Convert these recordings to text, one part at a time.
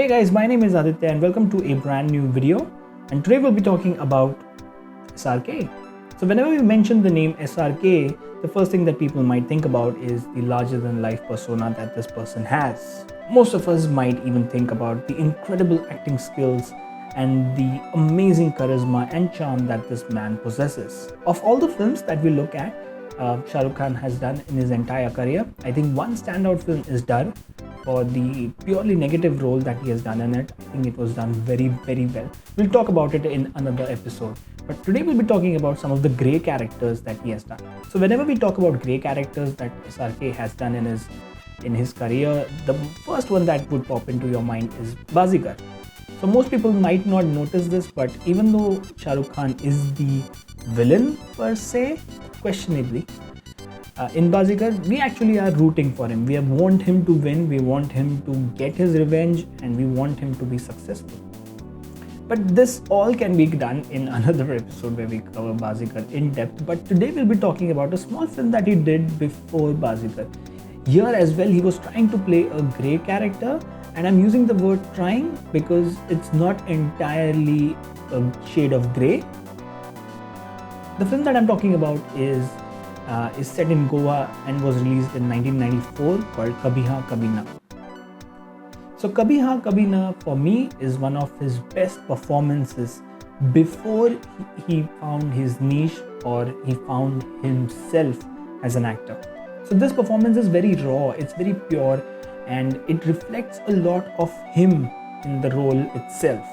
Hey guys, my name is Aditya and welcome to a brand new video. And today we'll be talking about SRK. So whenever we mention the name SRK, the first thing that people might think about is the larger than life persona that this person has. Most of us might even think about the incredible acting skills and the amazing charisma and charm that this man possesses. Of all the films that we look at, Shah Rukh Khan has done in his entire career, I think one standout film is Dar. For the purely negative role that he has done in it, I think it was done very, very well. We'll talk about it in another episode. But today we'll be talking about some of the grey characters that he has done. So whenever we talk about grey characters that SRK has done in his career, the first one that would pop into your mind is Bazigar. So most people might not notice this, but even though Shah Rukh Khan is the villain per se, questionably, in Bazigar, we actually are rooting for him. We want him to win, we want him to get his revenge, and we want him to be successful. But this all can be done in another episode where we cover Bazigar in depth. But today we'll be talking about a small film that he did before Bazigar. Here as well, he was trying to play a grey character, and I'm using the word trying because it's not entirely a shade of grey. The film that I'm talking about is set in Goa and was released in 1994 called Kabhi Haan Kabhi Na. So Kabhi Haan Kabhi Na for me is one of his best performances before he found his niche or he found himself as an actor. So this performance is very raw, it's very pure, and it reflects a lot of him in the role itself.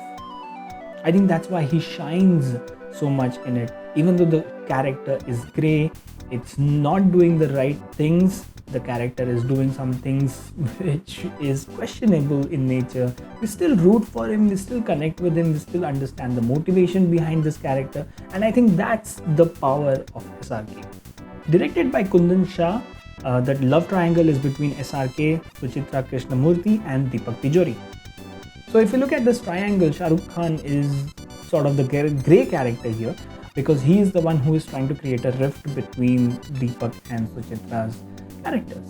I think that's why he shines so much in it. Even though the character is grey, it's not doing the right things, the character is doing some things which is questionable in nature, we still root for him, we still connect with him, we still understand the motivation behind this character, and I think that's the power of SRK. Directed by Kundan Shah, that love triangle is between SRK, Suchitra Krishnamurthy and Deepak Tijori. So if you look at this triangle, Shah Rukh Khan is sort of the grey character here, because he is the one who is trying to create a rift between Deepak and Suchitra's characters.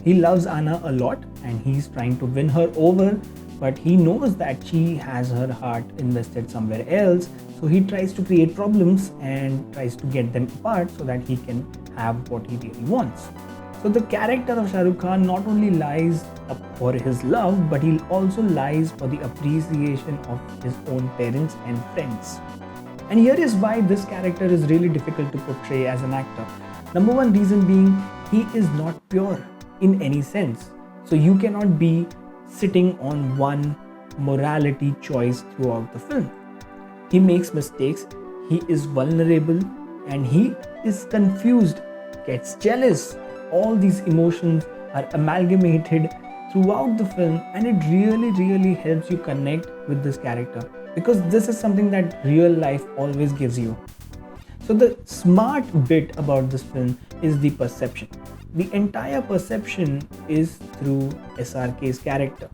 He loves Anna a lot and he's trying to win her over, but he knows that she has her heart invested somewhere else, so he tries to create problems and tries to get them apart so that he can have what he really wants. So the character of Shah Rukh Khan not only lies up for his love, but he also lies for the appreciation of his own parents and friends. And here is why this character is really difficult to portray as an actor. Number one reason being, he is not pure in any sense. So you cannot be sitting on one morality choice throughout the film. He makes mistakes, he is vulnerable, and he is confused, gets jealous. All these emotions are amalgamated throughout the film, and it really helps you connect with this character, because this is something that real life always gives you. So the smart bit about this film is the perception. The entire perception is through SRK's character.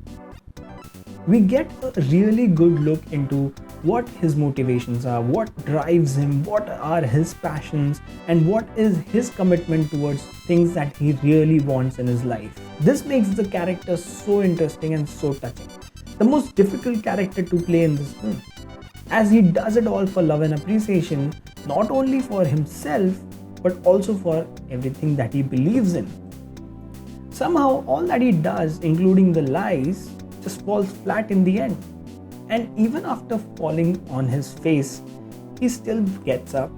We get a really good look into what his motivations are, what drives him, what are his passions, and what is his commitment towards things that he really wants in his life. This makes the character so interesting and so touching. The most difficult character to play in this film, as he does it all for love and appreciation, not only for himself but also for everything that he believes in. Somehow all that he does, including the lies, just falls flat in the end. And even after falling on his face, he still gets up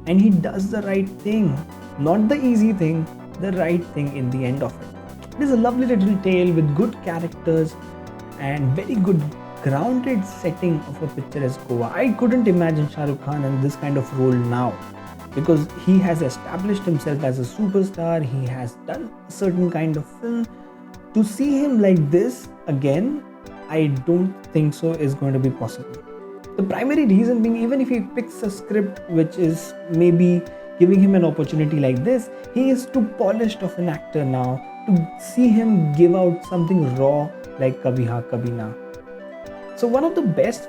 and he does the right thing. Not the easy thing, the right thing in the end of it. It is a lovely little tale with good characters and very good grounded setting of a picturesque Goa. I couldn't imagine Shah Rukh Khan in this kind of role now, because he has established himself as a superstar, he has done a certain kind of film. To see him like this again, I don't think so is going to be possible. The primary reason being, even if he picks a script which is maybe giving him an opportunity like this, he is too polished of an actor now to see him give out something raw like Kabhi Haan Kabhi Na. So one of the best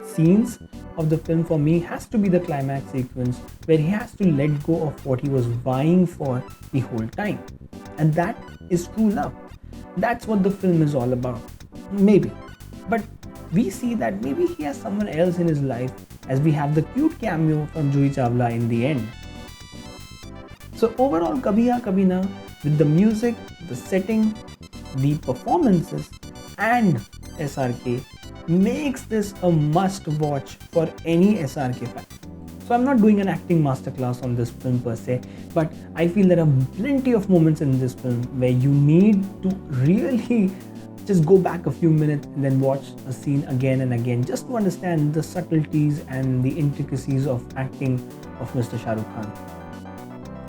scenes of the film for me has to be the climax sequence where he has to let go of what he was vying for the whole time, and that is true love. That's what the film is all about. Maybe. But we see that maybe he has someone else in his life, as we have the cute cameo from Juhi Chawla in the end. So overall, Kabhi Haan Kabhi Na, with the music, the setting, the performances, and SRK, makes this a must watch for any SRK fan. So I'm not doing an acting masterclass on this film per se, but I feel there are plenty of moments in this film where you need to really just go back a few minutes and then watch a scene again and again just to understand the subtleties and the intricacies of acting of Mr. Shah Rukh Khan.